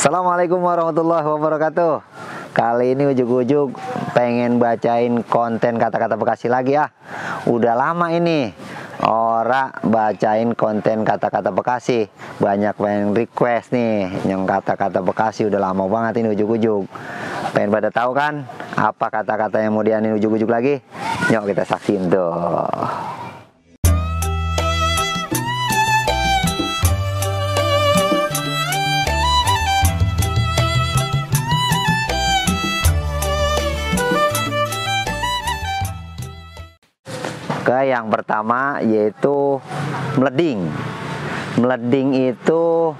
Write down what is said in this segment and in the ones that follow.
Assalamualaikum warahmatullahi wabarakatuh. Kali ini ujuk-ujuk pengen bacain konten kata-kata Bekasi lagi ya. Udah lama ini ora bacain konten kata-kata Bekasi. Banyak pengen request nih yang kata-kata Bekasi, udah lama banget ini ujuk-ujuk. Pengen pada tahu kan apa kata-kata yang mau dianin ujuk-ujuk lagi? Yuk kita saksiin tuh. Oke, yang pertama yaitu meleding. Meleding itu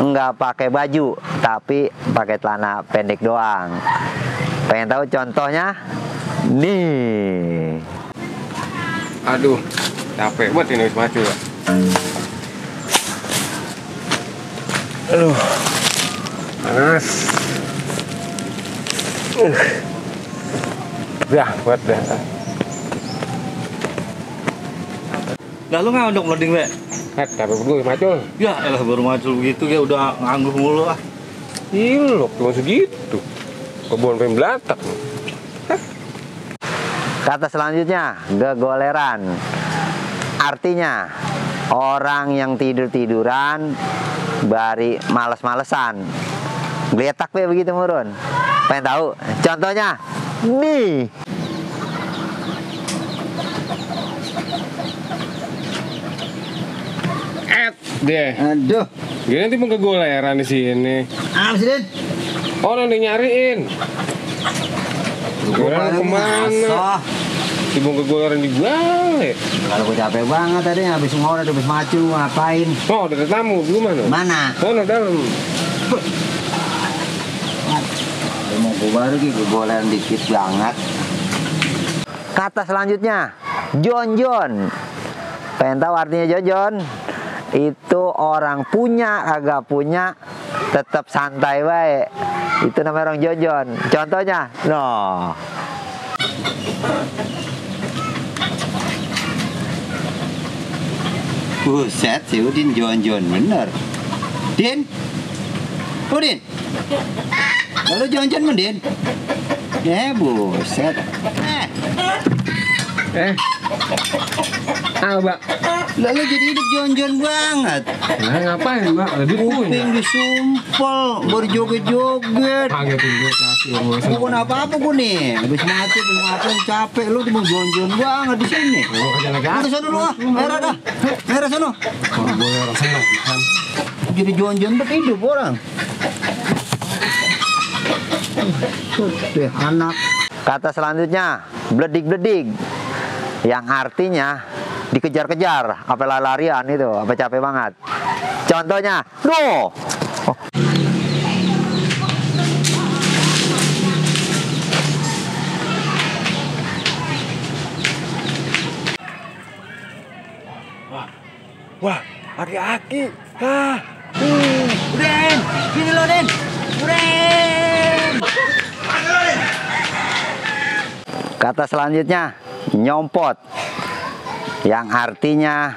nggak pakai baju, tapi pakai celana pendek doang. Pengen tahu contohnya? Nih. Aduh, capek banget ini maju ya. Aduh, panas. Udah, buat dah. Lah lu nggak untuk loading, Be? Capek dulu macul. Ya elah baru macul begitu ya udah ngangguh mulu ah. Ih, cuma segitu. Kebun pengen belatak. Kata selanjutnya, gegoleran. Artinya orang yang tidur-tiduran, bari males-malesan. Geletak Be begitu murun. Pengen tahu? Contohnya nih. Deh. Aduh. Gini nanti mau kegoleran di sini. Apa sih, Den? Oh, nanti nyariin. Goleran kemana? Si mau kegoleran di balik. Kalau gue capek banget tadi habis ngorek, habis macu, ngapain? Oh, ada tamu. Di mana? Mana? Oh, no, dalam. Mau gue baru gitu, goleran dikit banget. Kata selanjutnya, jonjon. Pengen tahu artinya jonjon? Itu orang punya kagak punya tetap santai baik, itu namanya orang jonjon. Contohnya no. Buset si Udin jonjon bener. Din, Udin, lalu jonjon mendin. Buset. Mbak. Lalu jadi hidup jonjon banget. Nah, ngapain, Mbak? Lebih Kuping disumpel, berjoget-joget. Kaget juga kasih. Bukan apa-apa gue nih. Habis mati, habis makan, capek. Lu cuma jonjon banget di sini. Lu kerja lagi apa? Udah sana lu ah, merah dah. Merah sana. Kalau boleh orang senang kan. Jadi jonjon hidup orang. Deh anak. Kata selanjutnya, bledik-bledik. Yang artinya dikejar-kejar, apa larian itu, apa capek banget. Contohnya, no. Wah, ada aki. Den, gini lo Den. Den. Kata selanjutnya, nyompot. Yang artinya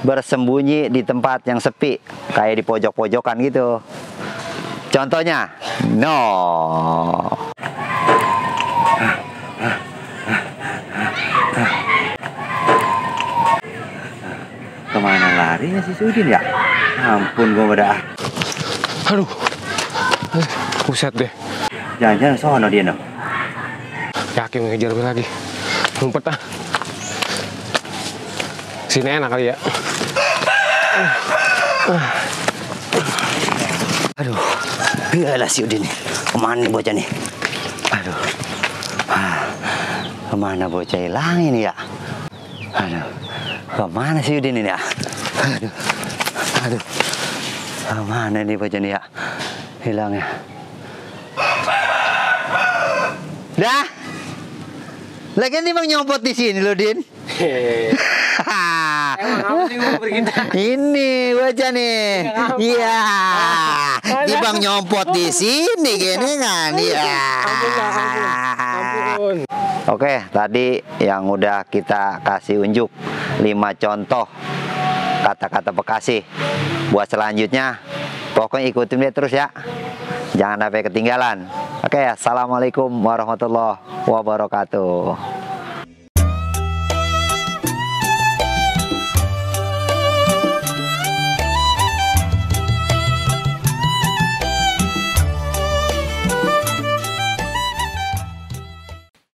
bersembunyi di tempat yang sepi, kayak di pojok-pojokan gitu. Contohnya, no. Kemana larinya si Sudin ya? Ampun gue pada. Aduh, buset deh. Jangan-jangan sono dia no. Yakin ngejar gue lagi. Ngumpet ah. Sini enak kali ya. Aduh, biarlah si Udin nih. Kemana nih bocah nih? Aduh, kemana bocah hilang ini ya? Aduh, kemana si Udin ini ya? Aduh, kemana nih bocah nih ya? Hilangnya. Dah, lagi nih bang nyopot di sini loh Din. Emang apa sih mau berkinta? Ini bocah nih. Iya. Di bang nyompot di sini gini kan. Iya. Ampun. Oke, tadi yang udah kita kasih unjuk 5 contoh kata-kata Bekasi. Buat selanjutnya Pokoknya ikutin dia terus ya. Jangan sampai ketinggalan. Oke, assalamualaikum warahmatullahi wabarakatuh.